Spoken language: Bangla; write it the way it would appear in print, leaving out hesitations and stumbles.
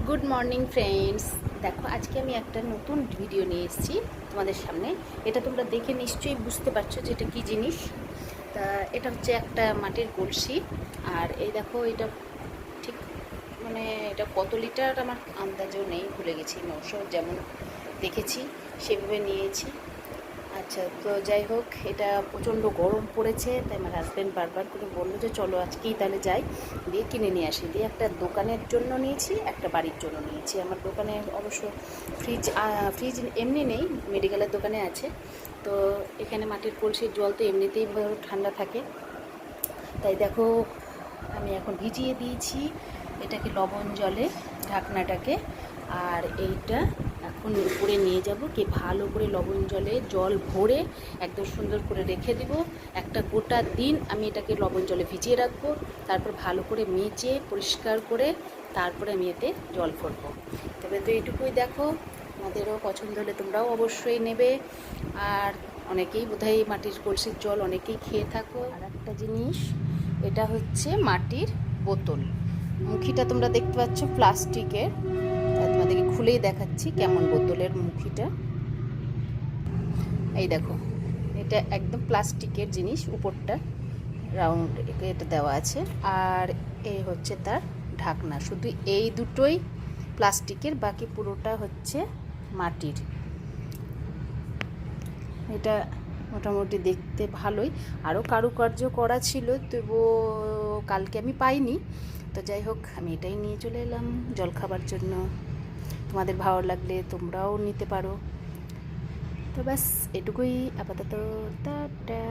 Good morning friends. দেখো আজকে আমি একটা নতুন ভিডিও নিয়ে এসেছি তোমাদের সামনে। এটা তোমরা দেখে নিশ্চয়ই বুঝতে পারছো যে এটা কী জিনিস। তা এটা হচ্ছে একটা মাটির কলসি। আর এই দেখো এটা ঠিক মানে এটা কত লিটার আমার আন্দাজও নেই, ভুলে গেছি। 900 যেমন দেখেছি সেভাবে নিয়েছি। আচ্ছা, তো যাই হোক, এটা প্রচণ্ড গরম পড়েছে, তাই আমার হাজব্যান্ড বারবার করে বললো যে চলো আজকেই তাহলে যাই, দিয়ে কিনে নিয়ে আসি। দিয়ে একটা দোকানের জন্য নিয়েছি, একটা বাড়ির জন্য নিয়েছি। আমার দোকানে অবশ্য ফ্রিজ এমনি নেই, মেডিকেলের দোকানে আছে। তো এখানে মাটির কলসির জল তো এমনিতেই ঠান্ডা থাকে। তাই দেখো আমি এখন ভিজিয়ে দিয়েছি এটাকে লবণ জলে, ঢাকনাটাকে। আর এইটা এখন উপরে নিয়ে যাব, কি ভালো করে লবণ জলে জল ভরে একদম সুন্দর করে রেখে দেব। একটা গোটা দিন আমি এটাকে লবণ জলে ভিজিয়ে রাখবো, তারপর ভালো করে মেজে পরিষ্কার করে তারপরে আমি এতে জল ভরবো। তবে তো এইটুকুই। দেখো তোমাদেরও পছন্দ হলে তোমরাও অবশ্যই নেবে। আর অনেকেই বোধহয় মাটির কলসির জল অনেকেই খেয়ে থাকো। আর একটা জিনিস, এটা হচ্ছে মাটির বোতল। মুখিটা তোমরা দেখতে পাচ্ছ প্লাস্টিকের। তোমাদেরকে খুলেই দেখাচ্ছি কেমন বোতলের মুখিটা। এই দেখো, এটা একদম প্লাস্টিকের জিনিস, উপরটা রাউন্ড এটা দেওয়া আছে। আর এই হচ্ছে তার ঢাকনা। শুধু এই দুটোই প্লাস্টিকের, বাকি পুরোটা হচ্ছে মাটির। এটা মোটামুটি দেখতে ভালোই, আরও কারুকার্য করা ছিল, তবুও কালকে আমি পাইনি। তো যাই হোক, আমি এটাই নিয়ে চলে এলাম জলখাবার জন্য। তোমাদের ভালো লাগলে তোমরাও নিতে পারো। তো ব্যাস এটুকুই আপাতত, টাটা।